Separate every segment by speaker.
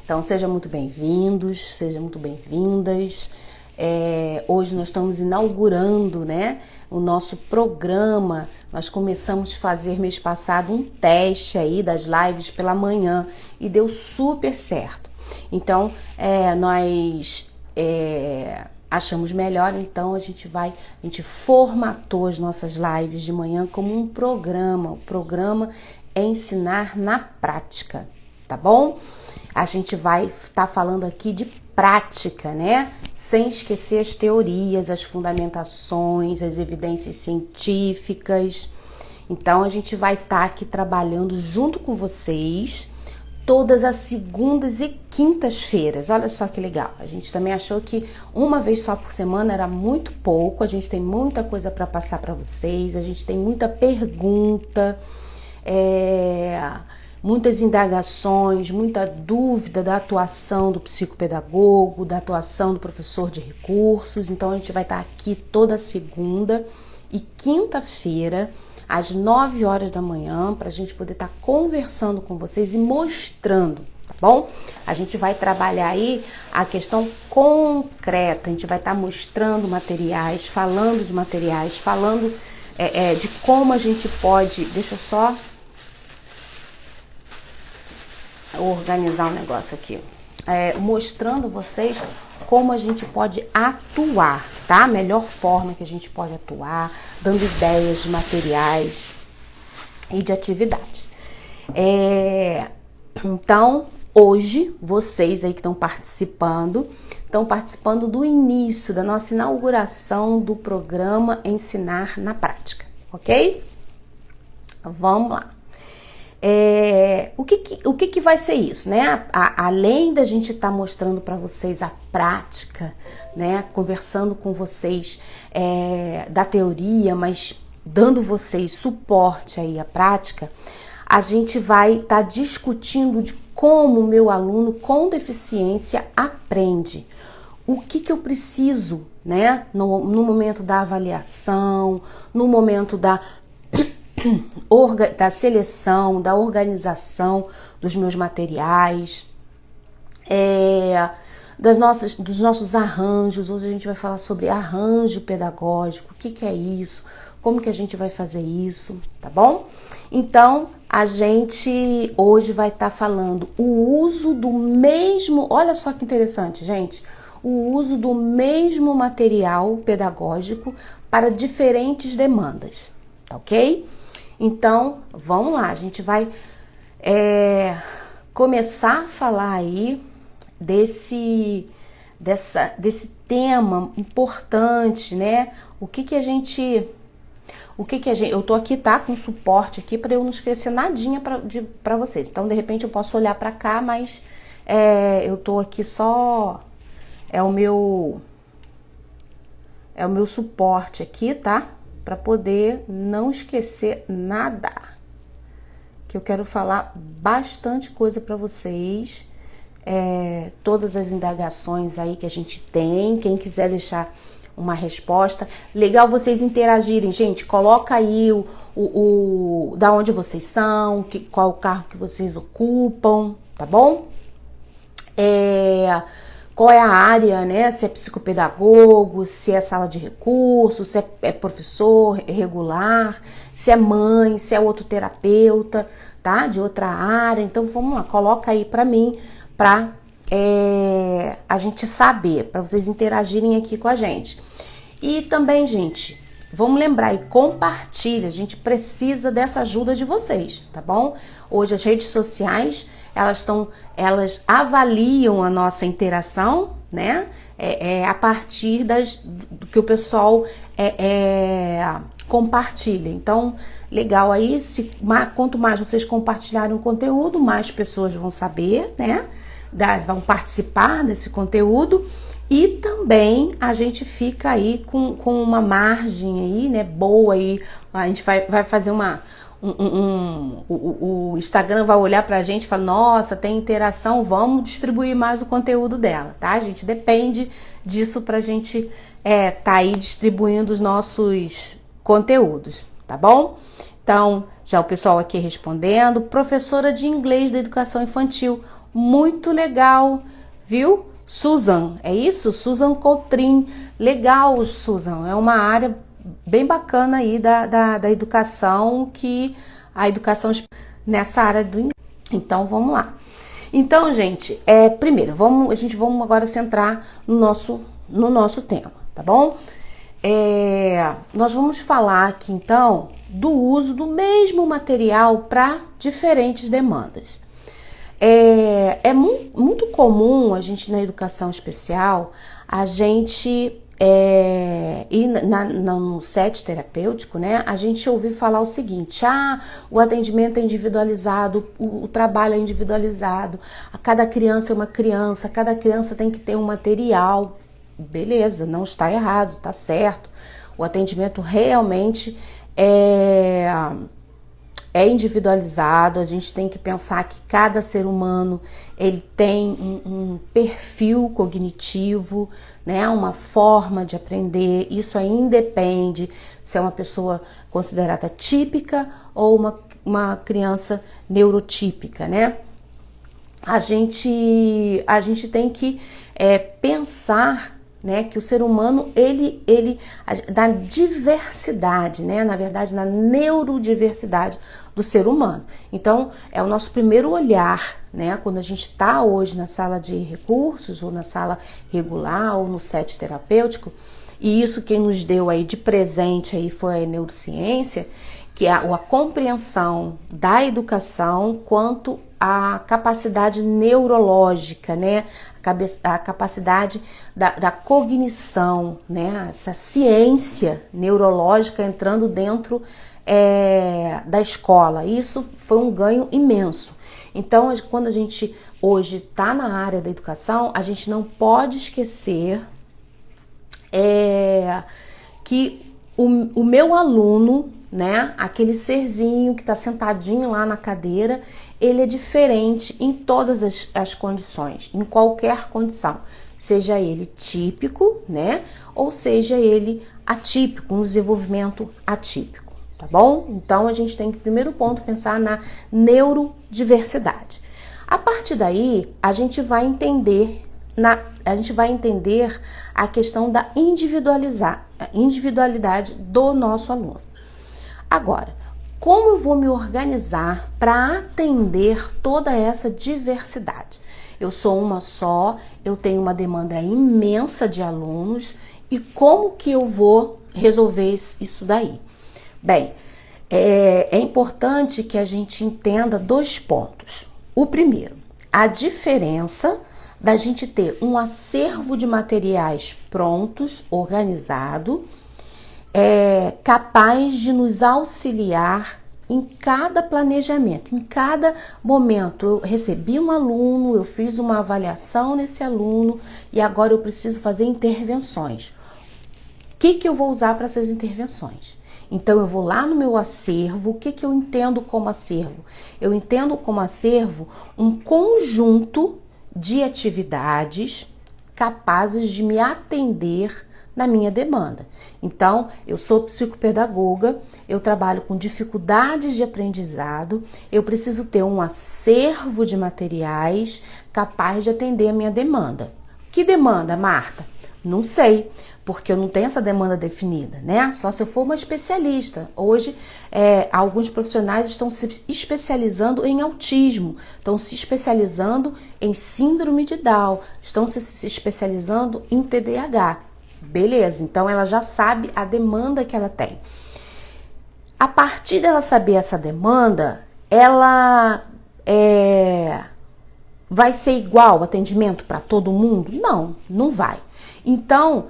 Speaker 1: Então, sejam muito bem-vindos, sejam muito bem-vindas. Hoje nós estamos inaugurando, né, o nosso programa. Nós começamos a fazer mês passado um teste aí das lives pela manhã e deu super certo. Então, nós achamos melhor, então a gente formatou as nossas lives de manhã como um programa. O programa é ensinar na prática, tá bom? A gente vai estar falando aqui de prática, né? Sem esquecer as teorias, as fundamentações, as evidências científicas. Então, a gente vai estar aqui trabalhando junto com vocês todas as segundas e quintas-feiras. Olha só que legal. A gente também achou que uma vez só por semana era muito pouco. A gente tem muita coisa para passar para vocês. A gente tem muita pergunta, muitas indagações, muita dúvida da atuação do psicopedagogo, da atuação do professor de recursos. Então, a gente vai estar aqui toda segunda e quinta-feira, às 9 horas da manhã, para a gente poder estar conversando com vocês e mostrando, tá bom? A gente vai trabalhar aí a questão concreta, a gente vai estar mostrando materiais, falando de materiais, falando de como a gente pode... Deixa eu só organizar um negócio aqui. Mostrando vocês como a gente pode atuar, tá? A melhor forma que a gente pode atuar, dando ideias de materiais e de atividades. Então, hoje, vocês aí que estão participando do início da nossa inauguração do programa Ensinar na Prática, ok? Vamos lá. O que vai ser isso, né? Além da gente estar mostrando para vocês a prática, né? Conversando com vocês da teoria, mas dando vocês suporte aí à prática, a gente vai estar discutindo de como o meu aluno com deficiência aprende. O que eu preciso, né? No momento da avaliação, no momento da seleção, da organização dos meus materiais, dos nossos arranjos. Hoje a gente vai falar sobre arranjo pedagógico, o que é isso, como que a gente vai fazer isso, tá bom? Então, a gente hoje vai estar falando o uso do mesmo, olha só que interessante, gente, o uso do mesmo material pedagógico para diferentes demandas, tá ok? Então, vamos lá, a gente vai começar a falar aí desse tema importante, né? Eu tô aqui, tá, com suporte aqui para eu não esquecer nadinha para vocês. Então, de repente, eu posso olhar para cá, mas eu tô aqui só, é o meu suporte aqui, tá? Para poder não esquecer nada, que eu quero falar bastante coisa para vocês, todas as indagações aí que a gente tem, quem quiser deixar uma resposta, legal vocês interagirem, gente, coloca aí da onde vocês são, qual o carro que vocês ocupam, tá bom? Qual é a área, né? Se é psicopedagogo, se é sala de recursos, se é professor regular, se é mãe, se é outro terapeuta, tá? De outra área. Então, vamos lá, coloca aí pra mim, pra a gente saber, pra vocês interagirem aqui com a gente. E também, gente, vamos lembrar e compartilha, a gente precisa dessa ajuda de vocês, tá bom? Hoje as redes sociais, elas avaliam a nossa interação, né? A partir do que o pessoal compartilha. Então, legal aí, quanto mais vocês compartilharem o conteúdo, mais pessoas vão saber, né? Vão participar desse conteúdo. E também a gente fica aí com uma margem aí, né? Boa aí. A gente vai fazer o Instagram vai olhar pra gente e falar, nossa, tem interação, vamos distribuir mais o conteúdo dela, tá? A gente depende disso pra gente tá aí distribuindo os nossos conteúdos, tá bom? Então, já o pessoal aqui respondendo, professora de inglês da educação infantil, muito legal, viu? Susan, é isso? Susan Coutrin, legal, Susan, é uma área bem bacana aí da educação, que a educação nessa área do inglês. Então, vamos lá. Então, gente, primeiro, vamos agora centrar no nosso tema, tá bom? Nós vamos falar aqui, então, do uso do mesmo material para diferentes demandas. Muito comum a gente, na educação especial, a gente e no set terapêutico, né, a gente ouvir falar o seguinte: o atendimento é individualizado, o trabalho é individualizado, cada criança é uma criança, cada criança tem que ter um material. Beleza, não está errado, está certo. O atendimento realmente é individualizado. A gente tem que pensar que cada ser humano ele tem um perfil cognitivo, né, uma forma de aprender. Isso aí independe se é uma pessoa considerada típica ou uma criança neurotípica, né? A gente tem que pensar, né, que o ser humano, da diversidade, né, na verdade, na neurodiversidade do ser humano. Então, é o nosso primeiro olhar, né, quando a gente está hoje na sala de recursos, ou na sala regular, ou no set terapêutico, e isso quem nos deu aí de presente aí foi a neurociência, que é a compreensão da educação quanto à capacidade neurológica, né? A capacidade da cognição, né? Essa ciência neurológica entrando dentro da escola. Isso foi um ganho imenso. Então, quando a gente hoje está na área da educação, a gente não pode esquecer que o meu aluno, né, aquele serzinho que está sentadinho lá na cadeira, ele é diferente em todas as condições, em qualquer condição, seja ele típico, né, ou seja ele atípico, um desenvolvimento atípico, tá bom? Então a gente tem que, primeiro ponto, pensar na neurodiversidade. A partir daí, a gente vai entender a questão da individualidade do nosso aluno. Agora, como eu vou me organizar para atender toda essa diversidade? Eu sou uma só, eu tenho uma demanda imensa de alunos, e como que eu vou resolver isso daí? Bem, é importante que a gente entenda 2 pontos. O primeiro, a diferença da gente ter um acervo de materiais prontos, organizado, capaz de nos auxiliar em cada planejamento, em cada momento. Eu recebi um aluno, eu fiz uma avaliação nesse aluno e agora eu preciso fazer intervenções. O que eu vou usar para essas intervenções? Então eu vou lá no meu acervo. O que eu entendo como acervo? Eu entendo como acervo um conjunto de atividades capazes de me atender na minha demanda. Então, eu sou psicopedagoga, eu trabalho com dificuldades de aprendizado, eu preciso ter um acervo de materiais capaz de atender a minha demanda. Que demanda, Marta? Não sei, porque eu não tenho essa demanda definida, né? Só se eu for uma especialista. Hoje, alguns profissionais estão se especializando em autismo, estão se especializando em síndrome de Down, estão se especializando em TDAH. Beleza, então ela já sabe a demanda que ela tem. A partir dela saber essa demanda, ela vai ser igual o atendimento para todo mundo? Não, não vai. Então,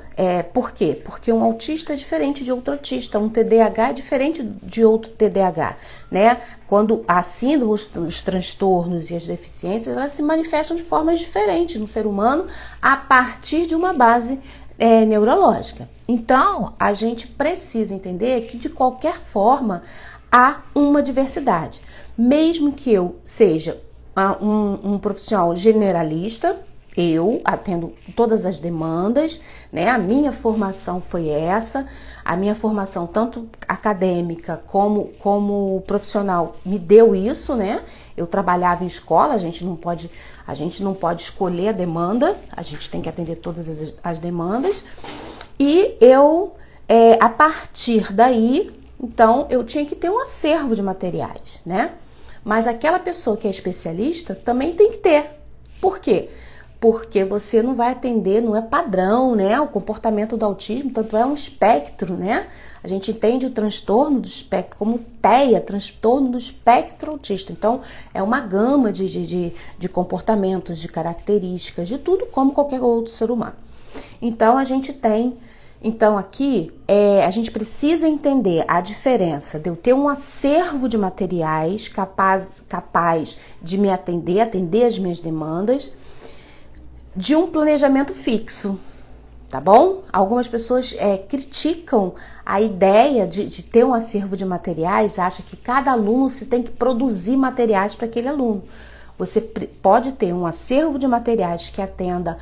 Speaker 1: por quê? Porque um autista é diferente de outro autista, um TDAH é diferente de outro TDAH, né? Quando a síndrome, os transtornos e as deficiências, elas se manifestam de formas diferentes no ser humano a partir de uma base neurológica. Então, a gente precisa entender que, de qualquer forma, há uma diversidade. Mesmo que eu seja um profissional generalista, eu atendo todas as demandas, né? A minha formação foi essa, a minha formação tanto acadêmica como profissional me deu isso, né? Eu trabalhava em escola, a gente não pode escolher a demanda, a gente tem que atender todas as demandas. E eu, a partir daí, então, eu tinha que ter um acervo de materiais, né? Mas aquela pessoa que é especialista também tem que ter. Por quê? Porque você não vai atender, não é padrão, né? O comportamento do autismo, tanto é um espectro, né? A gente entende o transtorno do espectro como TEA, transtorno do espectro autista. Então, é uma gama de comportamentos, de características, de tudo como qualquer outro ser humano. Então, a gente tem... Então, aqui, a gente precisa entender a diferença de eu ter um acervo de materiais capaz de me atender as minhas demandas, de um planejamento fixo, tá bom? Algumas pessoas criticam a ideia de ter um acervo de materiais, acham que cada aluno você tem que produzir materiais para aquele aluno. Você pode ter um acervo de materiais que atenda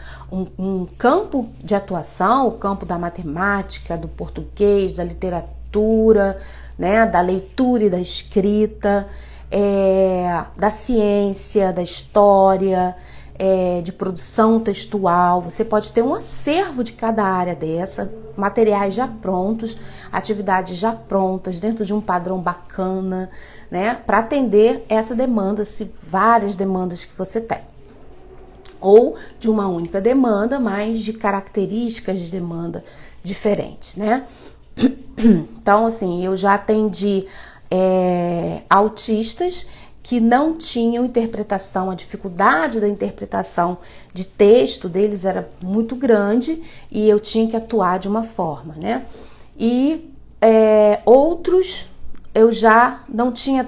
Speaker 1: um campo de atuação, o campo da matemática, do português, da literatura, né, da leitura e da escrita, da ciência, da história, de produção textual. Você pode ter um acervo de cada área dessa, materiais já prontos, atividades já prontas, dentro de um padrão bacana, né, para atender essa demanda, se várias demandas que você tem. Ou de uma única demanda, mas de características de demanda diferentes, né? Então, assim, eu já atendi autistas que não tinham interpretação, a dificuldade da interpretação de texto deles era muito grande e eu tinha que atuar de uma forma, né? E outros eu já não tinha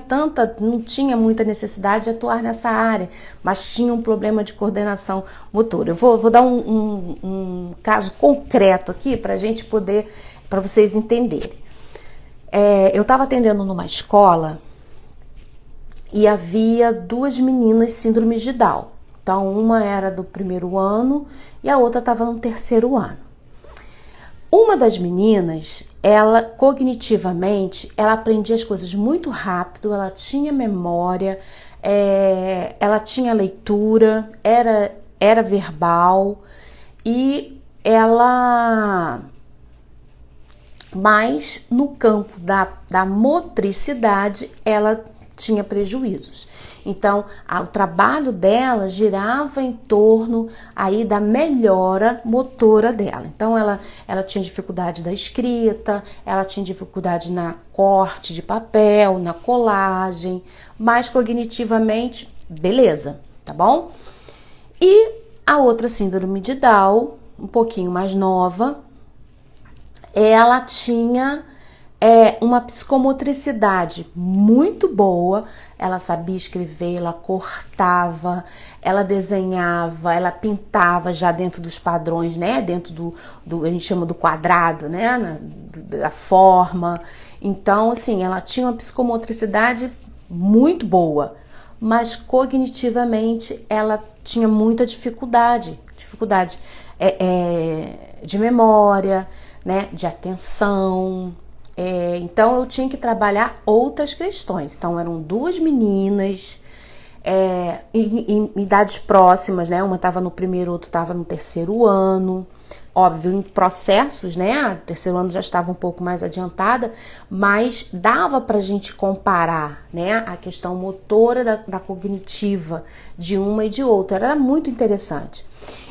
Speaker 1: muita necessidade de atuar nessa área, mas tinha um problema de coordenação motora. Eu vou dar um caso concreto aqui para vocês entenderem. Eu estava atendendo numa escola e havia 2 meninas síndrome de Down. Então, uma era do 1º ano e a outra estava no 3º ano. Uma das meninas, ela cognitivamente, ela aprendia as coisas muito rápido, ela tinha memória, ela tinha leitura, era verbal e ela... Mas no campo da motricidade, ela tinha prejuízos. Então, o trabalho dela girava em torno aí da melhora motora dela. Então, ela tinha dificuldade da escrita, ela tinha dificuldade na corte de papel, na colagem, mas cognitivamente, beleza, tá bom? E a outra síndrome de Down, um pouquinho mais nova, ela tinha uma psicomotricidade muito boa, ela sabia escrever, ela cortava, ela desenhava, ela pintava já dentro dos padrões, né? Dentro a gente chama do quadrado, né? Da forma. Então, assim, ela tinha uma psicomotricidade muito boa, mas cognitivamente ela tinha muita dificuldade de memória, né? De atenção. Então eu tinha que trabalhar outras questões. Então eram 2 meninas em idades próximas, né? Uma estava no 1º, outra estava no 3º ano. Óbvio, em processos, né? O 3º ano já estava um pouco mais adiantada, mas dava pra gente comparar, né? A questão motora da cognitiva de uma e de outra. Era muito interessante.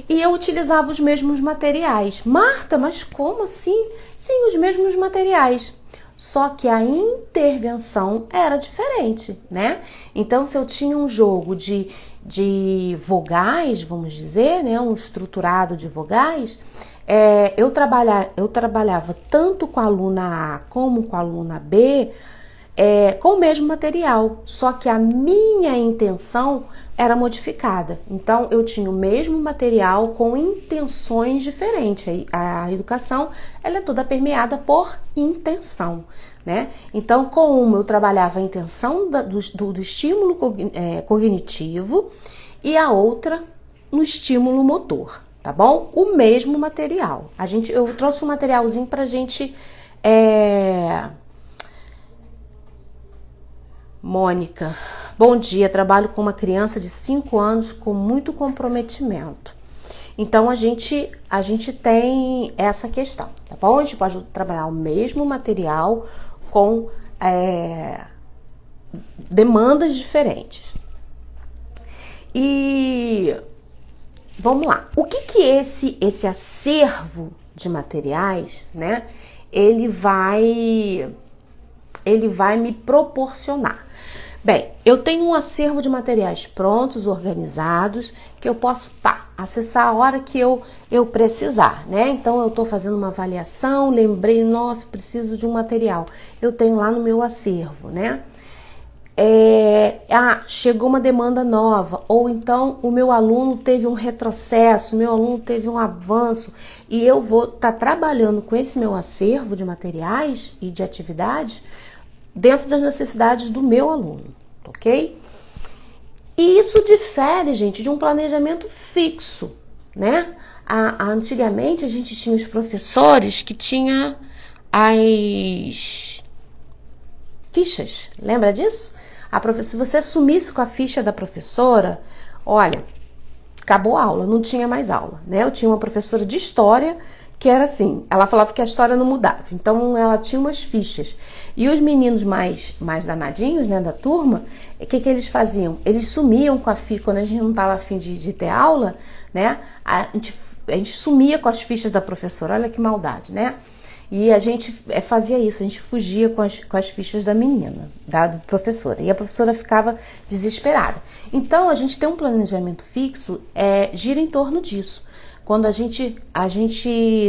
Speaker 1: E eu utilizava os mesmos materiais. Marta, mas como assim? Sim, os mesmos materiais. Só que a intervenção era diferente, né? Então, se eu tinha um jogo de vogais, vamos dizer, né? Um estruturado de vogais, eu trabalhava tanto com a aluna A como com a aluna B, com o mesmo material, só que a minha intenção era modificada. Então, eu tinha o mesmo material com intenções diferentes. A educação, ela é toda permeada por intenção, né? Então, com uma eu trabalhava a intenção do estímulo cognitivo e a outra no estímulo motor, tá bom? O mesmo material. Eu trouxe um materialzinho pra gente... Mônica, Bom dia, trabalho com uma criança de 5 anos com muito comprometimento. Então, a gente tem essa questão, tá bom? A gente pode trabalhar o mesmo material com demandas diferentes. E vamos lá. O que esse acervo de materiais, né? Ele vai me proporcionar. Bem, eu tenho um acervo de materiais prontos, organizados, que eu posso acessar a hora que eu precisar, né? Então, eu estou fazendo uma avaliação, lembrei, nossa, preciso de um material. Eu tenho lá no meu acervo, né? Chegou uma demanda nova, ou então o meu aluno teve um retrocesso, o meu aluno teve um avanço, e eu vou estar trabalhando com esse meu acervo de materiais e de atividades dentro das necessidades do meu aluno, ok? E isso difere, gente, de um planejamento fixo, né? Antigamente a gente tinha os professores que tinha as fichas, lembra disso? Se você sumisse com a ficha da professora, olha, acabou a aula, não tinha mais aula, né? Eu tinha uma professora de história que era assim, ela falava que a história não mudava, então ela tinha umas fichas. E os meninos mais danadinhos, né, da turma, o que eles faziam? Eles sumiam com a ficha, quando a gente não estava a fim de ter aula, né? A gente sumia com as fichas da professora, olha que maldade, né? E a gente fazia isso, a gente fugia com as fichas da menina, da professora. E a professora ficava desesperada. Então, a gente tem um planejamento fixo, gira em torno disso. Quando a gente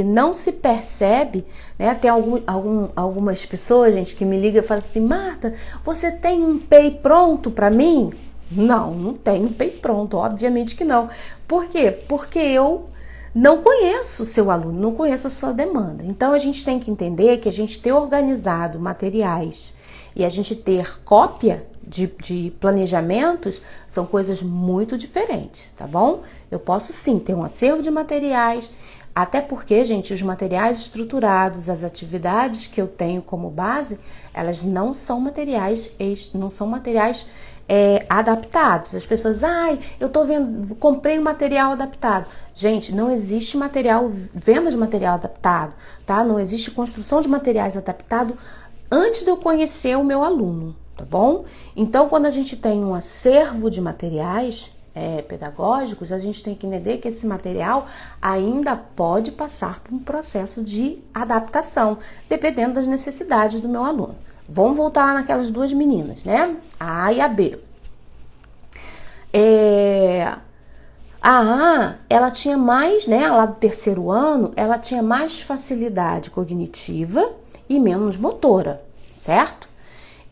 Speaker 1: não se percebe, né? Tem algumas pessoas, gente, que me ligam e falam assim, Marta, você tem um PEI pronto para mim? Não tenho PEI pronto, obviamente que não. Por quê? Porque eu não conheço o seu aluno, não conheço a sua demanda. Então, a gente tem que entender que a gente ter organizado materiais e a gente ter cópia de planejamentos são coisas muito diferentes, tá bom? Eu posso sim ter um acervo de materiais, até porque, gente, os materiais estruturados, as atividades que eu tenho como base, elas não são materiais adaptados. As pessoas, eu tô vendo, comprei um material adaptado. Gente, não existe venda de material adaptado, tá? Não existe construção de materiais adaptado antes de eu conhecer o meu aluno, tá bom? Então, quando a gente tem um acervo de materiais pedagógicos, a gente tem que entender que esse material ainda pode passar por um processo de adaptação, dependendo das necessidades do meu aluno. Vamos voltar lá naquelas duas meninas, né? A A e a B. A A, ela tinha mais, né? Lá do terceiro ano, ela tinha mais facilidade cognitiva e menos motora, certo?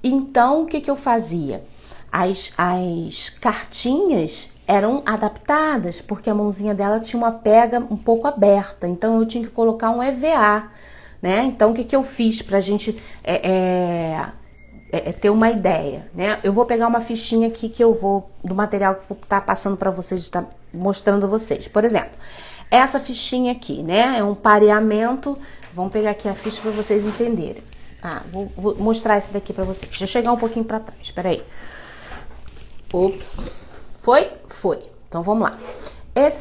Speaker 1: Então, o que eu fazia? As cartinhas eram adaptadas, porque a mãozinha dela tinha uma pega um pouco aberta, então eu tinha que colocar um EVA, né? Então, o que eu fiz pra gente ter uma ideia, né? Eu vou pegar uma fichinha aqui do material que eu vou estar passando para vocês, estar mostrando a vocês. Por exemplo, essa fichinha aqui, né? É um pareamento. Vamos pegar aqui a ficha para vocês entenderem. Vou mostrar essa daqui para vocês. Deixa eu chegar um pouquinho para trás, espera aí. Ops. Foi? Foi. Então, vamos lá.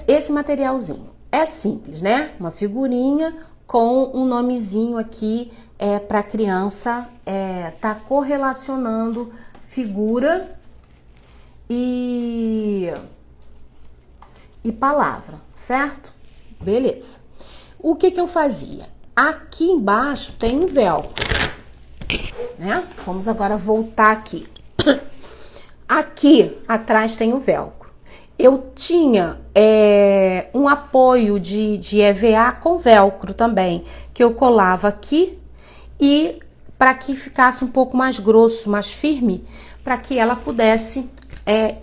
Speaker 1: Esse materialzinho é simples, né? Uma figurinha com um nomezinho aqui para a criança tá correlacionando figura e palavra, certo? Beleza. O que eu fazia? Aqui embaixo tem um velcro, né? Vamos agora voltar aqui. Aqui atrás tem o velcro. Eu tinha um apoio de EVA com velcro também, que eu colava aqui e para que ficasse um pouco mais grosso, mais firme, para que ela pudesse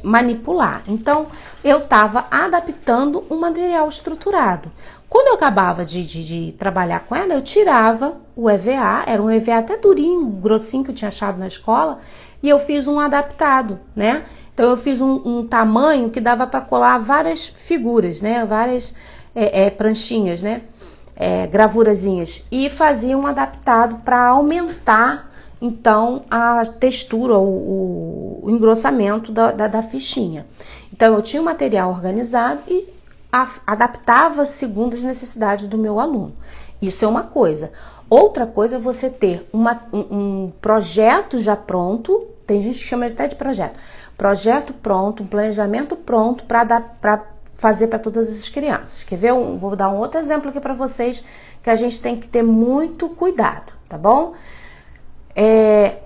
Speaker 1: manipular. Então, eu estava adaptando um material estruturado. Quando eu acabava de trabalhar com ela, eu tirava o EVA, era um EVA até durinho, grossinho que eu tinha achado na escola, e eu fiz um adaptado, né? Então, eu fiz um tamanho que dava para colar várias figuras, né? Várias pranchinhas, né? Gravurazinhas. E fazia um adaptado para aumentar, então, a textura, o o engrossamento da fichinha. Então, eu tinha o material organizado e adaptava segundo as necessidades do meu aluno. Isso é uma coisa. Outra coisa é você ter um projeto já pronto, tem gente que chama até de projeto pronto, um planejamento pronto para fazer para todas as crianças. Quer ver? Vou dar um outro exemplo aqui para vocês, que a gente tem que ter muito cuidado, tá bom?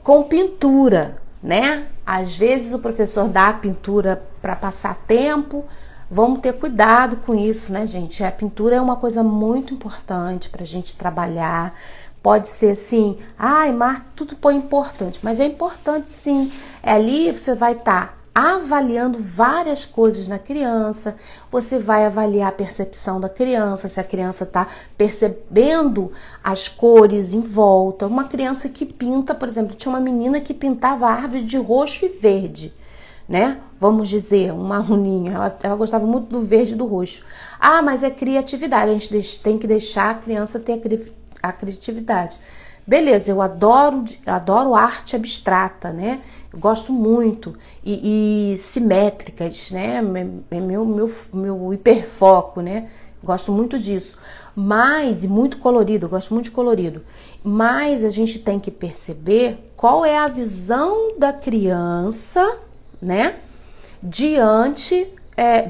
Speaker 1: Com pintura, né? Às vezes o professor dá a pintura para passar tempo. Vamos ter cuidado com isso, né, gente? A pintura é uma coisa muito importante pra gente trabalhar. Pode ser assim, ai, Marta, tudo põe importante, mas é importante sim. Ali você vai estar avaliando várias coisas na criança, você vai avaliar a percepção da criança, se a criança está percebendo as cores em volta. Uma criança que pinta, por exemplo, tinha uma menina que pintava a árvore de roxo e verde, né? Vamos dizer, uma aluninha, ela gostava muito do verde e do roxo. Ah, mas é criatividade, a gente tem que deixar a criança ter a criatividade. Beleza, eu adoro arte abstrata, né? Eu gosto muito. E simétricas, né? Meu hiperfoco, né? Gosto muito disso. Mas, e muito colorido, eu gosto muito de colorido. Mas a gente tem que perceber qual é a visão da criança, né? Diante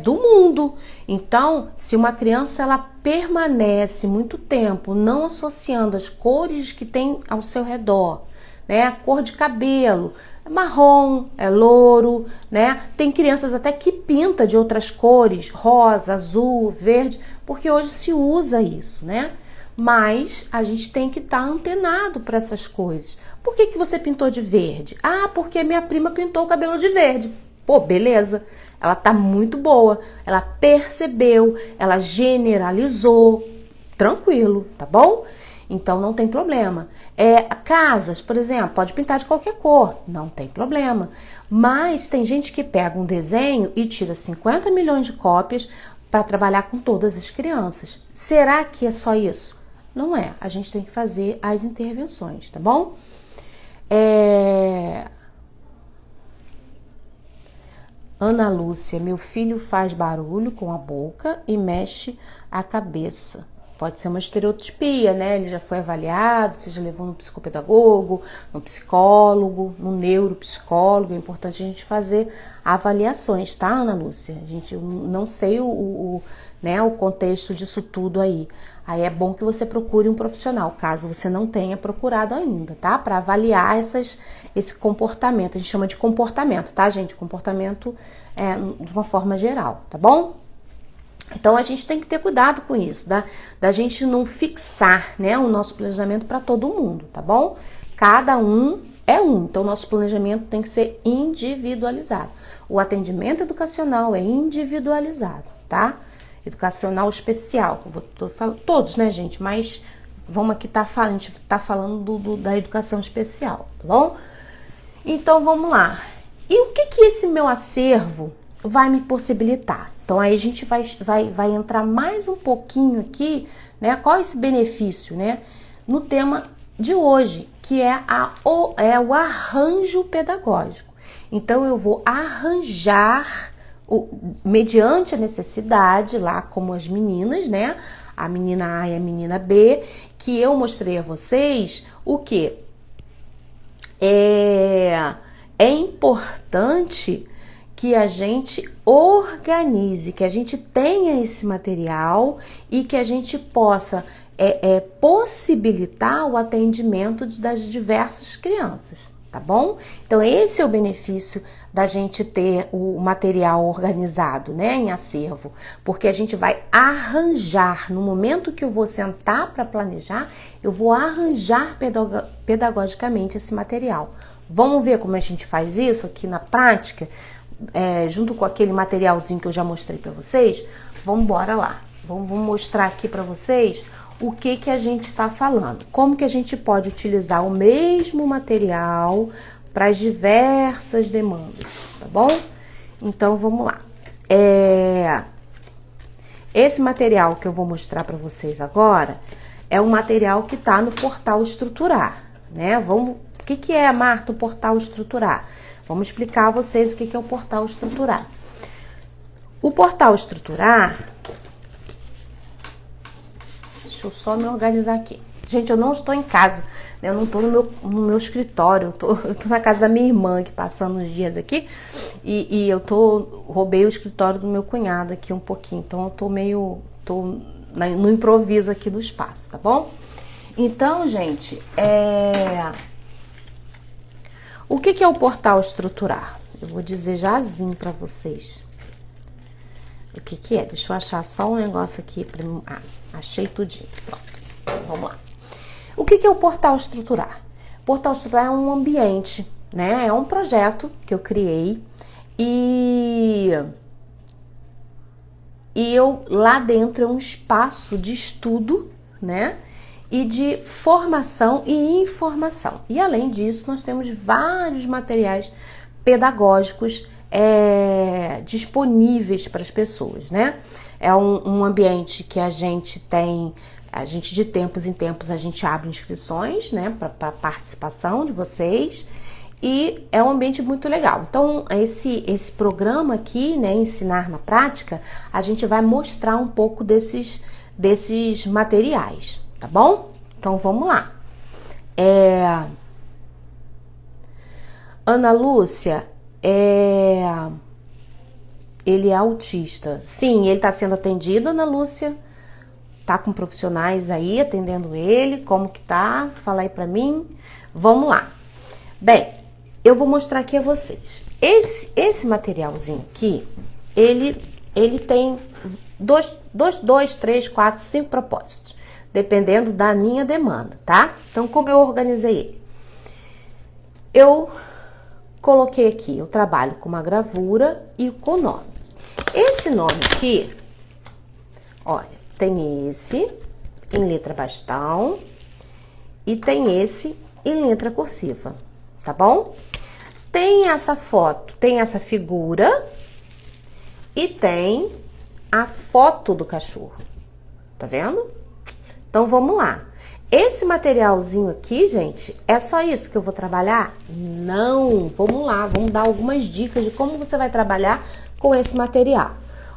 Speaker 1: do mundo. Então, se uma criança ela permanece muito tempo não associando as cores que tem ao seu redor, né? A cor de cabelo é marrom, é louro, né? Tem crianças até que pinta de outras cores, rosa, azul, verde, porque hoje se usa isso, né? Mas a gente tem que estar antenado para essas coisas. Por que você pintou de verde? Ah, porque minha prima pintou o cabelo de verde. Pô, beleza. Ela tá muito boa. Ela percebeu, ela generalizou. Tranquilo, tá bom? Então não tem problema. Casas, por exemplo, pode pintar de qualquer cor. Não tem problema. Mas tem gente que pega um desenho e tira 50 milhões de cópias para trabalhar com todas as crianças. Será que é só isso? Não é. A gente tem que fazer as intervenções, tá bom? Ana Lúcia, meu filho faz barulho com a boca e mexe a cabeça. Pode ser uma estereotipia, né? Ele já foi avaliado, você já levou no psicopedagogo, no psicólogo, no neuropsicólogo. É importante a gente fazer avaliações, tá, Ana Lúcia? Eu não sei o contexto disso tudo aí. Aí é bom que você procure um profissional, caso você não tenha procurado ainda, tá? Para avaliar esse comportamento. A gente chama de comportamento, tá, gente? Comportamento de uma forma geral, tá bom? Então, a gente tem que ter cuidado com isso, da gente não fixar, né, o nosso planejamento para todo mundo, tá bom? Cada um é um, então nosso planejamento tem que ser individualizado. O atendimento educacional é individualizado, tá? Educacional especial, tô falando todos, né, gente? Mas vamos aqui a gente tá falando da educação especial, tá bom? Então, vamos lá. E o que esse meu acervo vai me possibilitar? Então, aí a gente vai entrar mais um pouquinho aqui, né? Qual é esse benefício, né? No tema de hoje, que é o arranjo pedagógico. Então, eu vou arranjar, mediante a necessidade, lá como as meninas, né? A menina A e a menina B, que eu mostrei a vocês, o quê? É importante que a gente organize, que a gente tenha esse material e que a gente possa possibilitar o atendimento das diversas crianças, tá bom? Então, esse é o benefício da gente ter o material organizado, né, em acervo, porque a gente vai arranjar, no momento que eu vou sentar para planejar, eu vou arranjar pedagogicamente esse material. Vamos ver como a gente faz isso aqui na prática? Junto com aquele materialzinho que eu já mostrei para vocês, vamos embora lá. Vamos mostrar aqui para vocês o que a gente está falando. Como que a gente pode utilizar o mesmo material para as diversas demandas, tá bom? Então, vamos lá. Esse material que eu vou mostrar para vocês agora é um material que está no portal Estruturar, né? O que é, Marta, o portal Estruturar? Vamos explicar a vocês o que é o portal estruturar. O portal estruturar... Deixa eu só me organizar aqui. Gente, eu não estou em casa, né? Eu não estou no meu escritório, eu tô na casa da minha irmã aqui, passando uns dias aqui, e roubei o escritório do meu cunhado aqui um pouquinho, então eu tô no improviso aqui do espaço, tá bom? Então, gente, o que é o portal estruturar? Eu vou dizer jazinho pra vocês. O que é? Deixa eu achar só um negócio aqui pra mim. Ah, achei tudinho. Pronto. Vamos lá. O que é o portal estruturar? Portal estruturar é um ambiente, né? É um projeto que eu criei e eu lá dentro é um espaço de estudo, né? E de formação e informação. E além disso, nós temos vários materiais pedagógicos disponíveis para as pessoas, né? É um ambiente que a gente de tempos em tempos, a gente abre inscrições, né, para participação de vocês, e é um ambiente muito legal. Então, esse programa aqui, né, Ensinar na Prática, a gente vai mostrar um pouco desses materiais, tá bom? Então, vamos lá. Ana Lúcia, ele é autista. Sim, ele está sendo atendido, Ana Lúcia. Tá com profissionais aí atendendo ele. Como que tá? Fala aí pra mim. Vamos lá. Bem, eu vou mostrar aqui a vocês. Esse materialzinho aqui, ele tem 2, 3, 4, 5 propósitos, dependendo da minha demanda, tá? Então, como eu organizei ele? Eu coloquei aqui, eu trabalho com uma gravura e com nome. Esse nome aqui, olha, tem esse em letra bastão e tem esse em letra cursiva, tá bom? Tem essa foto, tem essa figura e tem a foto do cachorro, tá vendo? Então, vamos lá. Esse materialzinho aqui, gente, é só isso que eu vou trabalhar? Não, vamos lá, vamos dar algumas dicas de como você vai trabalhar com esse material.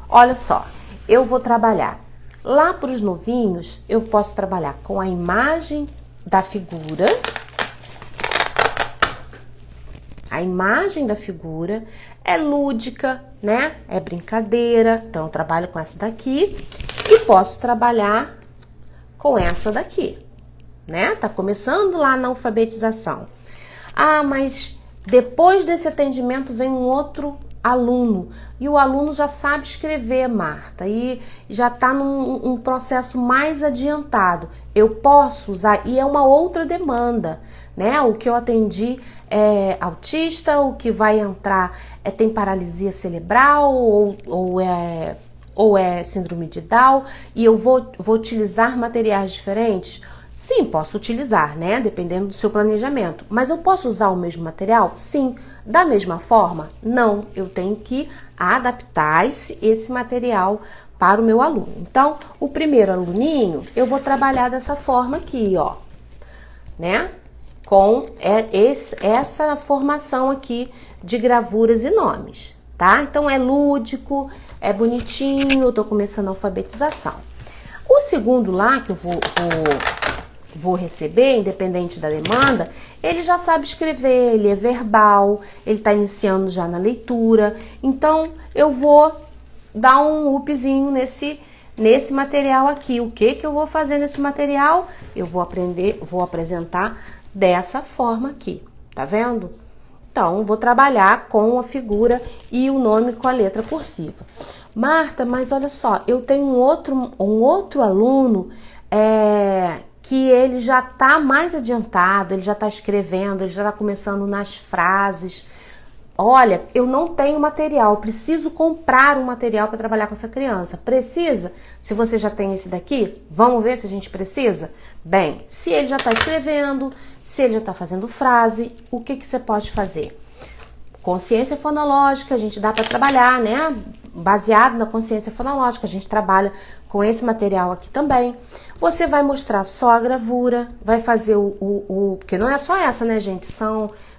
Speaker 1: Olha só, eu vou trabalhar lá para os novinhos, eu posso trabalhar com a imagem da figura. A imagem da figura é lúdica, né? É brincadeira, então eu trabalho com essa daqui e posso trabalhar com essa daqui, né? Tá começando lá na alfabetização. Ah, mas depois desse atendimento vem um outro aluno e o aluno já sabe escrever, Marta, e já tá num processo mais adiantado. Eu posso usar, e é uma outra demanda, né? O que eu atendi é autista, o que vai entrar tem paralisia cerebral ou é síndrome de Down, e eu vou utilizar materiais diferentes? Sim, posso utilizar, né? Dependendo do seu planejamento. Mas eu posso usar o mesmo material? Sim. Da mesma forma? Não. Eu tenho que adaptar esse material para o meu aluno. Então, o primeiro aluninho, eu vou trabalhar dessa forma aqui, ó, né? Com essa formação aqui de gravuras e nomes, tá? Então, é lúdico, é bonitinho, eu tô começando a alfabetização. O segundo lá, que eu vou receber, independente da demanda, ele já sabe escrever, ele é verbal, ele está iniciando já na leitura. Então, eu vou dar um upzinho nesse material aqui. O que eu vou fazer nesse material? Eu vou apresentar dessa forma aqui, tá vendo? Então, vou trabalhar com a figura e o nome com a letra cursiva. Marta, mas olha só, eu tenho um outro aluno que ele já está mais adiantado, ele já está escrevendo, ele já está começando nas frases. Olha, eu não tenho material, preciso comprar um material para trabalhar com essa criança. Precisa? Se você já tem esse daqui, vamos ver se a gente precisa? Bem, se ele já está escrevendo, se ele já está fazendo frase, o que você pode fazer? Consciência fonológica, a gente dá para trabalhar, né? Baseado na consciência fonológica, a gente trabalha com esse material aqui também. Você vai mostrar só a gravura, vai fazer porque não é só essa, né, gente?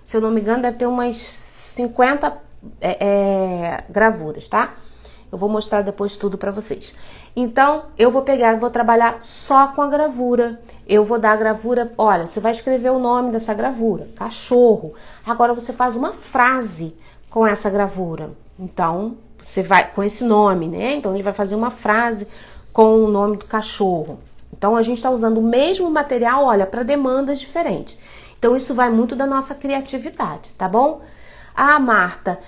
Speaker 1: Se eu não me engano, deve ter umas 50 gravuras, tá? Eu vou mostrar depois tudo pra vocês. Então, eu vou pegar, vou trabalhar só com a gravura. Eu vou dar a gravura, olha, você vai escrever o nome dessa gravura, cachorro. Agora você faz uma frase com essa gravura. Então, você vai com esse nome, né? Então, ele vai fazer uma frase com o nome do cachorro. Então, a gente tá usando o mesmo material, olha, para demandas diferentes. Então, isso vai muito da nossa criatividade, tá bom? Ah, Marta,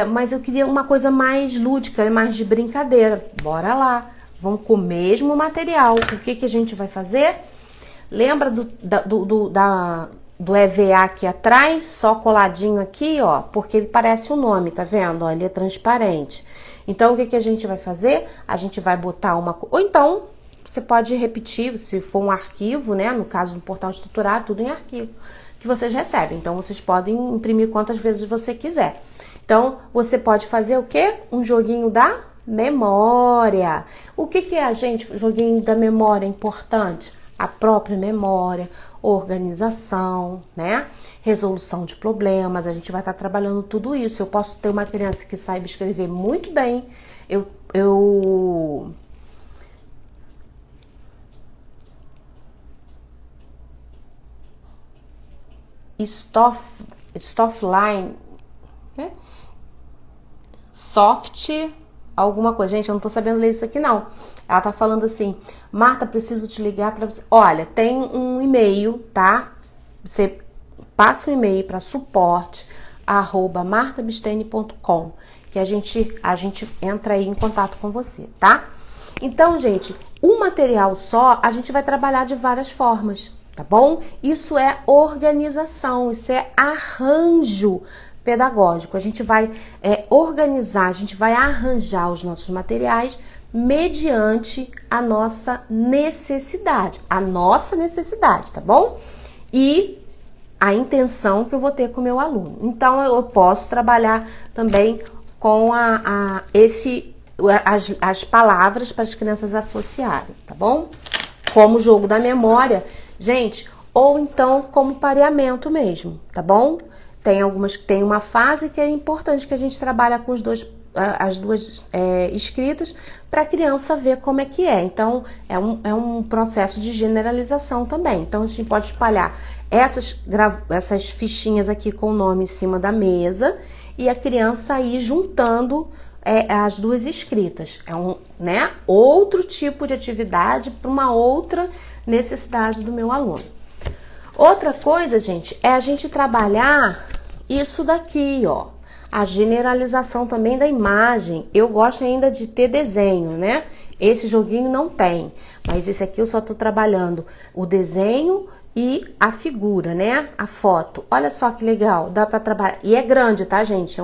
Speaker 1: mas eu queria uma coisa mais lúdica, mais de brincadeira. Bora lá, vamos com o mesmo material. O que que a gente vai fazer? Lembra do EVA aqui atrás, só coladinho aqui, ó, porque ele parece um nome, tá vendo? Ó, ele é transparente. Então, o que que a gente vai fazer? A gente vai botar uma... Ou então, você pode repetir, se for um arquivo, né? No caso do portal estruturado, tudo em arquivo que vocês recebem. Então, vocês podem imprimir quantas vezes você quiser. Então, você pode fazer o quê? Um joguinho da memória. O que que é, gente, o joguinho da memória importante? A própria memória, organização, né? Resolução de problemas. A gente vai estar trabalhando tudo isso. Eu posso ter uma criança que saiba escrever muito bem. Stoffline, né? Soft, alguma coisa. Gente, eu não tô sabendo ler isso aqui, não. Ela tá falando assim, Marta, preciso te ligar pra você. Olha, tem um e-mail, tá? Você passa um e-mail para suporte@martabistene.com, que a gente entra aí em contato com você, tá? Então, gente, o material só, a gente vai trabalhar de várias formas, tá bom? Isso é organização, isso é arranjo pedagógico. A gente vai organizar, a gente vai arranjar os nossos materiais mediante a nossa necessidade, tá bom? E a intenção que eu vou ter com o meu aluno. Então, eu posso trabalhar também com as palavras para as crianças associarem, tá bom? Como jogo da memória, gente, ou então como pareamento mesmo, tá bom? Tem uma fase que é importante que a gente trabalha com as duas escritas para a criança ver como é que é. Então, é um processo de generalização também. Então, a gente pode espalhar essas fichinhas aqui com o nome em cima da mesa e a criança ir juntando as duas escritas. É outro tipo de atividade para uma outra necessidade do meu aluno. Outra coisa, gente, é a gente trabalhar isso daqui, ó. A generalização também da imagem. Eu gosto ainda de ter desenho, né? Esse joguinho não tem, mas esse aqui eu só tô trabalhando o desenho e a figura, né? A foto. Olha só que legal, dá pra trabalhar. E é grande, tá, gente?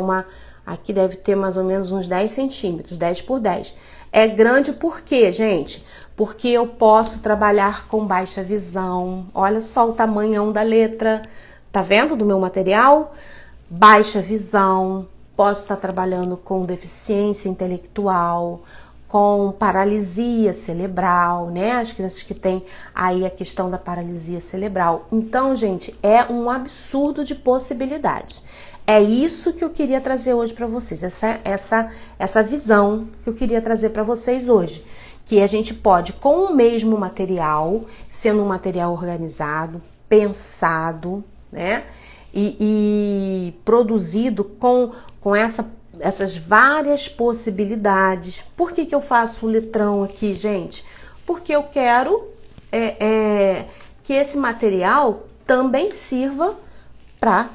Speaker 1: Aqui deve ter mais ou menos uns 10 centímetros, 10 por 10. É grande por quê, gente? Porque eu posso trabalhar com baixa visão. Olha só o tamanhão da letra. Tá vendo do meu material? Baixa visão. Posso estar trabalhando com deficiência intelectual, com paralisia cerebral, né? As crianças que têm aí a questão da paralisia cerebral. Então, gente, é um absurdo de possibilidades. É isso que eu queria trazer hoje para vocês, essa visão que eu queria trazer para vocês hoje. Que a gente pode, com o mesmo material, sendo um material organizado, pensado, né? E produzido com essas várias possibilidades. Por que eu faço o letrão aqui, gente? Porque eu quero que esse material também sirva para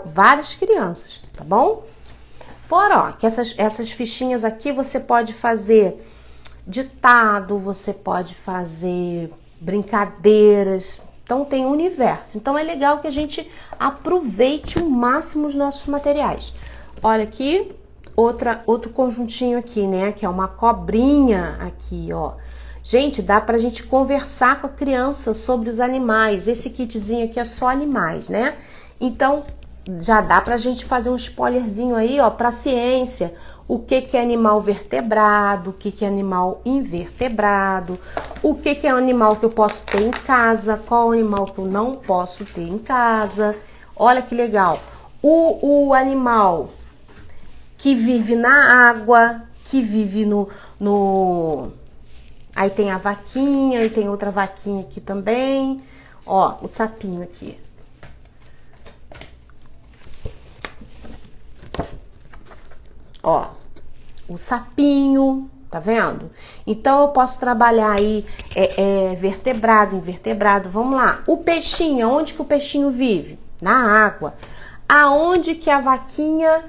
Speaker 1: várias crianças, tá bom? Fora, ó, que essas fichinhas aqui você pode fazer ditado, você pode fazer brincadeiras. Então, tem um universo. Então, é legal que a gente aproveite o máximo os nossos materiais. Olha aqui, outro conjuntinho aqui, né? Que é uma cobrinha aqui, ó. Gente, dá pra gente conversar com a criança sobre os animais. Esse kitzinho aqui é só animais, né? Então, já dá pra gente fazer um spoilerzinho aí, ó, pra ciência. O que é animal vertebrado, o que é animal invertebrado, o que é um animal que eu posso ter em casa, qual animal que eu não posso ter em casa. Olha que legal. O animal que vive na água, que vive no... Aí tem a vaquinha, e tem outra vaquinha aqui também. Ó, o sapinho aqui. Ó, o sapinho, tá vendo? Então eu posso trabalhar aí vertebrado, invertebrado. Vamos lá. O peixinho, onde que o peixinho vive? Na água. Aonde que a vaquinha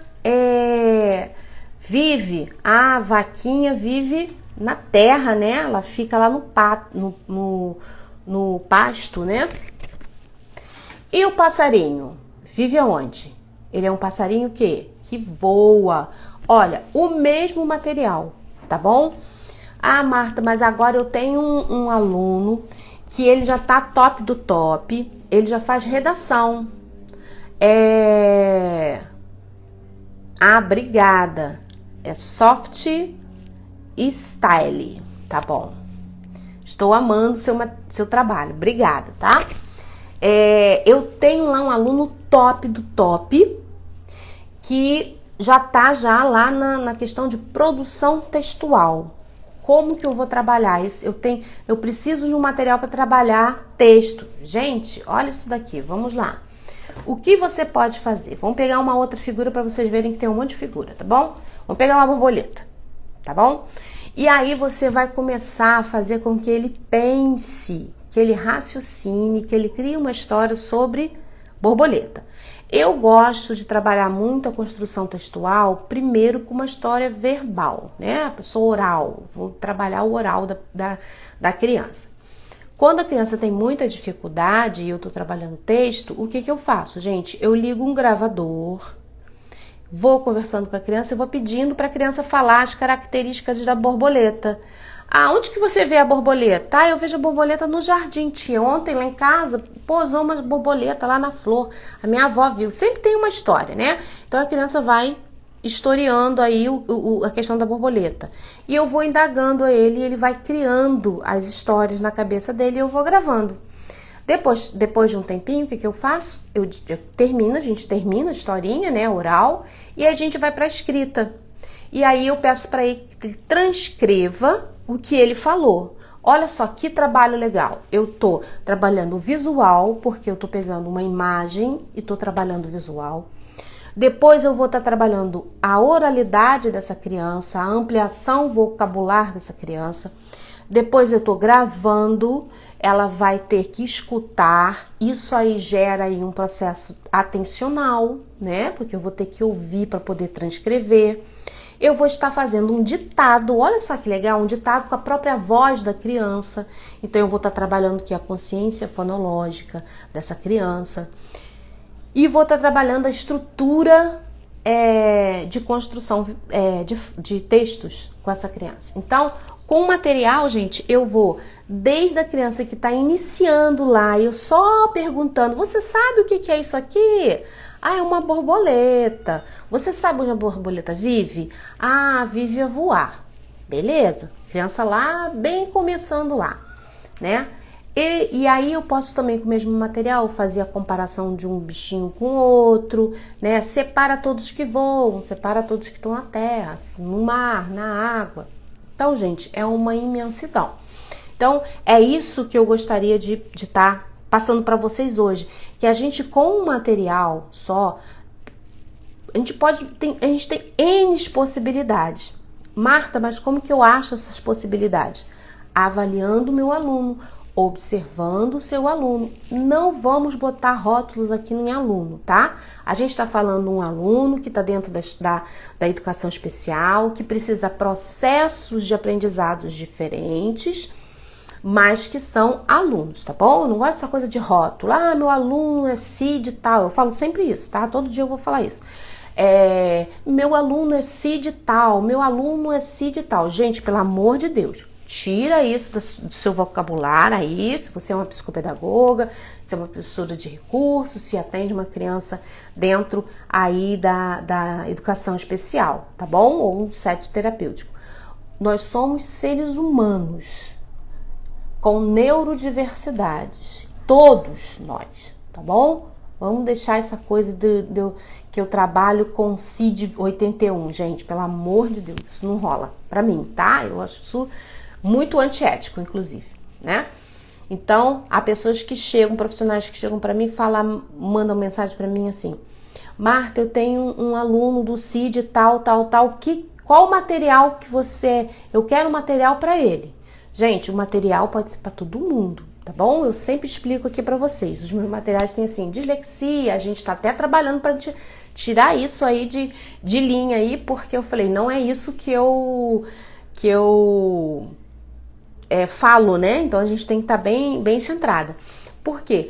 Speaker 1: vive? A vaquinha vive na terra, né? Ela fica lá no pasto, né? E o passarinho? Vive aonde? Ele é um passarinho que voa. Olha, o mesmo material, tá bom? Ah, Marta, mas agora eu tenho um aluno que ele já tá top do top, ele já faz redação. Ah, obrigada. É soft style, tá bom? Estou amando seu trabalho, obrigada, tá? Eu tenho lá um aluno top do top que já tá lá na questão de produção textual. Como que eu vou trabalhar? Eu preciso de um material para trabalhar texto. Gente, olha isso daqui, vamos lá. O que você pode fazer? Vamos pegar uma outra figura para vocês verem que tem um monte de figura, tá bom? Vamos pegar uma borboleta, tá bom? E aí você vai começar a fazer com que ele pense, que ele raciocine, que ele crie uma história sobre borboleta. Eu gosto de trabalhar muito a construção textual, primeiro com uma história verbal, né? A pessoa oral, vou trabalhar o oral da criança. Quando a criança tem muita dificuldade e eu tô trabalhando texto, o que eu faço, gente? Eu ligo um gravador, vou conversando com a criança e vou pedindo para a criança falar as características da borboleta. Ah, onde que você vê a borboleta? Ah, eu vejo a borboleta no jardim, tia. Ontem lá em casa pousou uma borboleta lá na flor. A minha avó viu. Sempre tem uma história, né? Então a criança vai historiando aí a questão da borboleta. E eu vou indagando a ele e ele vai criando as histórias na cabeça dele e eu vou gravando. Depois de um tempinho, o que eu faço? A gente termina a historinha, né, oral, e a gente vai para a escrita. E aí eu peço para ele que ele transcreva o que ele falou. Olha só que trabalho legal. Eu tô trabalhando o visual, porque eu tô pegando uma imagem e tô trabalhando o visual. Depois eu vou estar trabalhando a oralidade dessa criança, a ampliação vocabular dessa criança. Depois eu tô gravando, ela vai ter que escutar. Isso aí gera aí um processo atencional, né? Porque eu vou ter que ouvir para poder transcrever. Eu vou estar fazendo um ditado, olha só que legal, um ditado com a própria voz da criança. Então eu vou estar trabalhando aqui a consciência fonológica dessa criança. E vou estar trabalhando a estrutura de construção de textos com essa criança. Então, com o material, gente, eu vou desde a criança que está iniciando lá, eu só perguntando, você sabe o que é isso aqui? Ah, é uma borboleta. Você sabe onde a borboleta vive? Ah, vive a voar. Beleza? Criança lá, bem começando lá, né? E aí eu posso também com o mesmo material fazer a comparação de um bichinho com outro, né? Separa todos que voam, separa todos que estão na terra, no mar, na água. Então, gente, é uma imensidão. Então, é isso que eu gostaria de estar passando para vocês hoje, que a gente com um material só, a gente tem N possibilidades. Marta, mas como que eu acho essas possibilidades? Avaliando o meu aluno, observando o seu aluno. Não vamos botar rótulos aqui em aluno, tá? A gente está falando um aluno que está dentro da educação especial, que precisa processos de aprendizados diferentes, mas que são alunos, tá bom? Eu não gosto dessa coisa de rótulo. Ah, meu aluno é CID e tal. Eu falo sempre isso, tá? Todo dia eu vou falar isso. Meu aluno é CID e tal, meu aluno é CID e tal. Gente, pelo amor de Deus, tira isso do seu vocabulário aí, se você é uma psicopedagoga, se é uma professora de recursos, se atende uma criança dentro aí da educação especial, tá bom? Ou um set terapêutico. Nós somos seres humanos com neurodiversidades, todos nós, tá bom? Vamos deixar essa coisa que eu trabalho com CID 81, gente, pelo amor de Deus, isso não rola pra mim, tá? Eu acho isso muito antiético, inclusive, né? Então, há pessoas que chegam, profissionais que chegam pra mim e mandam mensagem pra mim assim: Marta, eu tenho um aluno do CID tal, qual o material que eu quero um material pra ele. Gente, o material pode ser pra todo mundo, tá bom? Eu sempre explico aqui pra vocês. Os meus materiais têm assim, dislexia, a gente tá até trabalhando pra tirar isso aí de linha aí, porque eu falei, não é isso que eu falo, né? Então a gente tem que estar bem centrada. Por quê?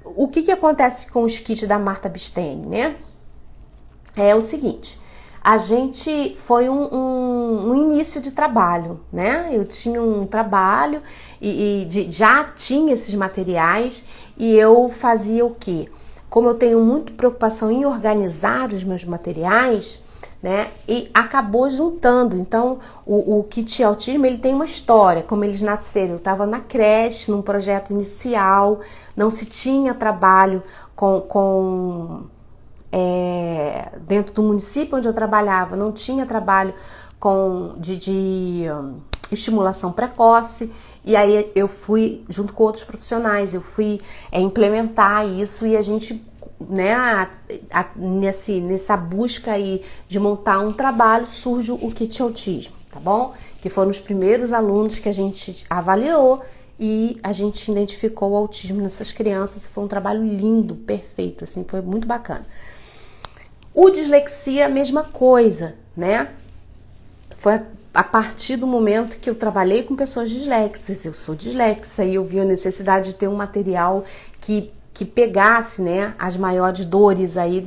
Speaker 1: O que acontece com os kits da Marta Bistene, né? É o seguinte, a gente foi um início de trabalho, né? Eu tinha um trabalho já tinha esses materiais e eu fazia o quê? Como eu tenho muita preocupação em organizar os meus materiais, né? E acabou juntando. Então, o Kit Autismo, ele tem uma história, como eles nasceram. Eu estava na creche, num projeto inicial, não se tinha trabalho dentro do município onde eu trabalhava, não tinha trabalho de estimulação precoce, e aí eu fui, junto com outros profissionais, eu fui implementar isso e a gente, né, nessa busca aí de montar um trabalho, surge o Kit Autismo, tá bom? Que foram os primeiros alunos que a gente avaliou e a gente identificou o autismo nessas crianças. Foi um trabalho lindo, perfeito, assim, foi muito bacana. O dislexia, mesma coisa, né? Foi a partir do momento que eu trabalhei com pessoas dislexas, eu sou dislexa e eu vi a necessidade de ter um material que pegasse, né, as maiores dores aí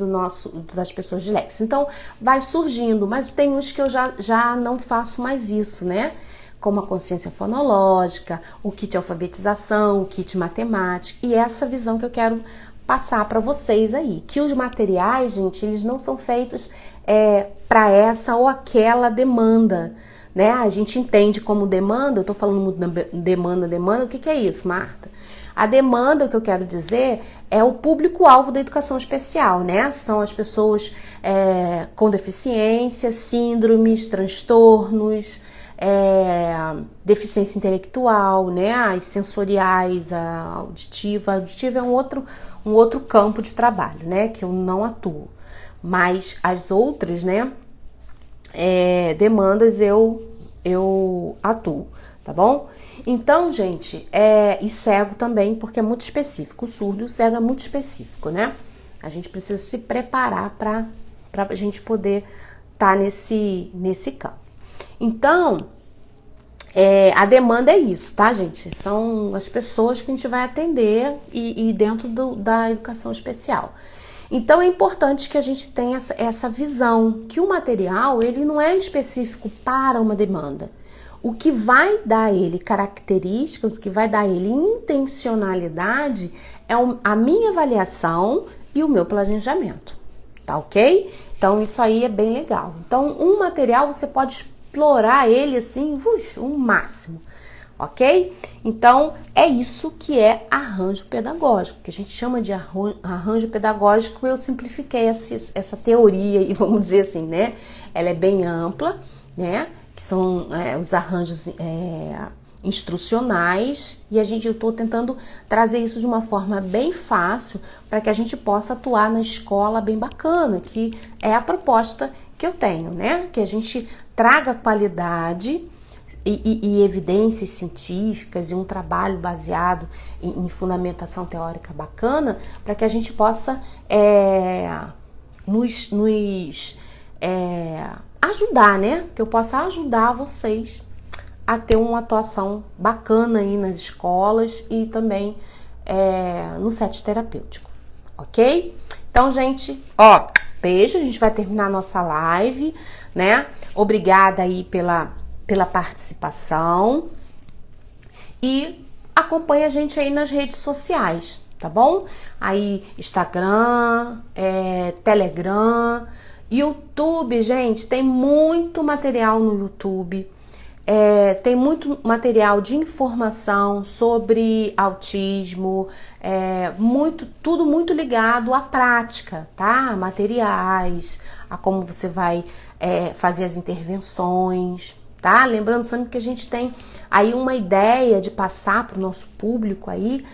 Speaker 1: das pessoas dislexas. Então, vai surgindo, mas tem uns que eu já não faço mais isso, né? Como a consciência fonológica, o kit alfabetização, o kit matemática, e essa visão que eu quero passar para vocês aí, que os materiais, gente, eles não são feitos para essa ou aquela demanda, né? A gente entende como demanda, eu tô falando muito demanda, o que é isso, Marta? A demanda, o que eu quero dizer, é o público-alvo da educação especial, né? São as pessoas com deficiência, síndromes, transtornos, deficiência intelectual, né? As sensoriais, a auditiva. A auditiva é um outro campo de trabalho, né? Que eu não atuo. Mas as outras, né? Demandas eu atuo, tá bom? Então, gente, e cego também, porque é muito específico. O surdo e o cego é muito específico, né? A gente precisa se preparar para a gente poder estar nesse campo. Então, a demanda é isso, tá, gente? São as pessoas que a gente vai atender e dentro da educação especial. Então, é importante que a gente tenha essa visão, que o material, ele não é específico para uma demanda. O que vai dar a ele características, o que vai dar a ele intencionalidade é a minha avaliação e o meu planejamento, tá ok? Então, isso aí é bem legal. Então, um material você pode explorar ele assim, o máximo, ok? Então, é isso que é arranjo pedagógico, que a gente chama de arranjo pedagógico. Eu simplifiquei essa teoria, e vamos dizer assim, né? Ela é bem ampla, né? Que são os arranjos instrucionais, e eu estou tentando trazer isso de uma forma bem fácil para que a gente possa atuar na escola bem bacana, que é a proposta que eu tenho, né? Que a gente traga qualidade e evidências científicas e um trabalho baseado em fundamentação teórica bacana, para que a gente possa nos ajudar, né? Que eu possa ajudar vocês a ter uma atuação bacana aí nas escolas e também no set terapêutico, ok? Então, gente, beijo, a gente vai terminar a nossa live, né? Obrigada aí pela participação e acompanha a gente aí nas redes sociais, tá bom? Aí, Instagram, Telegram, YouTube, gente, tem muito material no YouTube. Tem muito material de informação sobre autismo, tudo muito ligado à prática, tá? Materiais, a como você vai fazer as intervenções, tá? Lembrando sempre que a gente tem aí uma ideia de passar para o nosso público aí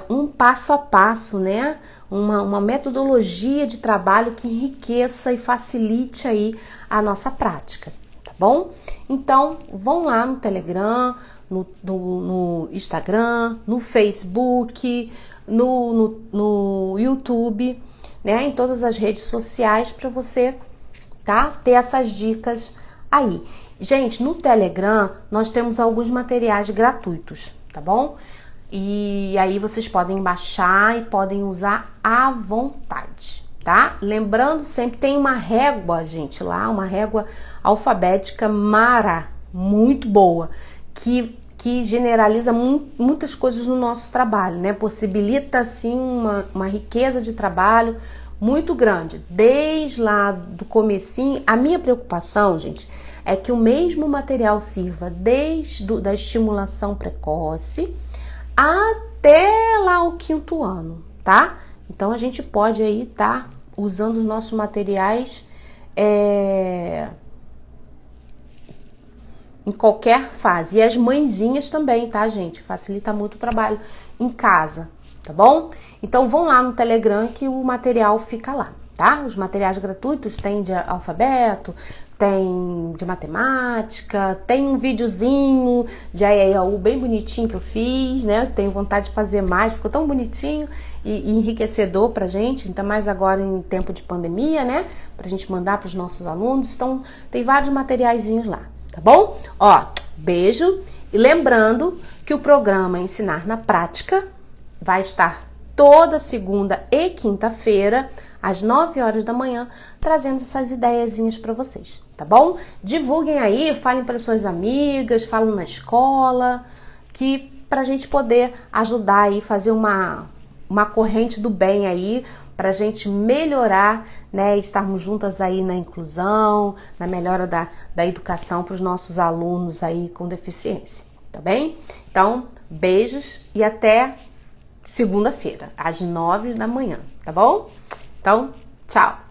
Speaker 1: um passo a passo, né? Uma metodologia de trabalho que enriqueça e facilite aí a nossa prática. Bom? Então, vão lá no Telegram, no Instagram, no Facebook, no YouTube, né? Em todas as redes sociais para você, tá? Ter essas dicas aí. Gente, no Telegram nós temos alguns materiais gratuitos, tá bom? E aí vocês podem baixar e podem usar à vontade. Tá? Lembrando sempre, tem uma régua, gente, lá, uma régua alfabética muito boa, que generaliza muitas coisas no nosso trabalho, né? Possibilita, assim, uma riqueza de trabalho muito grande. Desde lá do comecinho, a minha preocupação, gente, é que o mesmo material sirva desde da estimulação precoce até lá o 5º ano, tá? Então, a gente pode aí tá usando os nossos materiais em qualquer fase. E as mãezinhas também, tá, gente? Facilita muito o trabalho em casa, tá bom? Então, vão lá no Telegram que o material fica lá, tá? Os materiais gratuitos tem de alfabeto, tem de matemática, tem um videozinho de AEAU bem bonitinho que eu fiz, né? Eu tenho vontade de fazer mais, ficou tão bonitinho e enriquecedor pra gente, ainda mais agora em tempo de pandemia, né? Pra gente mandar pros nossos alunos. Então, tem vários materiaizinhos lá, tá bom? Ó, beijo. E lembrando que o programa Ensinar na Prática vai estar toda segunda e quinta-feira, às 9 horas da manhã, trazendo essas ideiazinhas para vocês, tá bom? Divulguem aí, falem para suas amigas, falem na escola, que pra gente poder ajudar aí, fazer uma corrente do bem aí, pra gente melhorar, né, estarmos juntas aí na inclusão, na melhora da educação para os nossos alunos aí com deficiência, tá bem? Então, beijos e até segunda-feira, às 9 da manhã, tá bom? Então, tchau!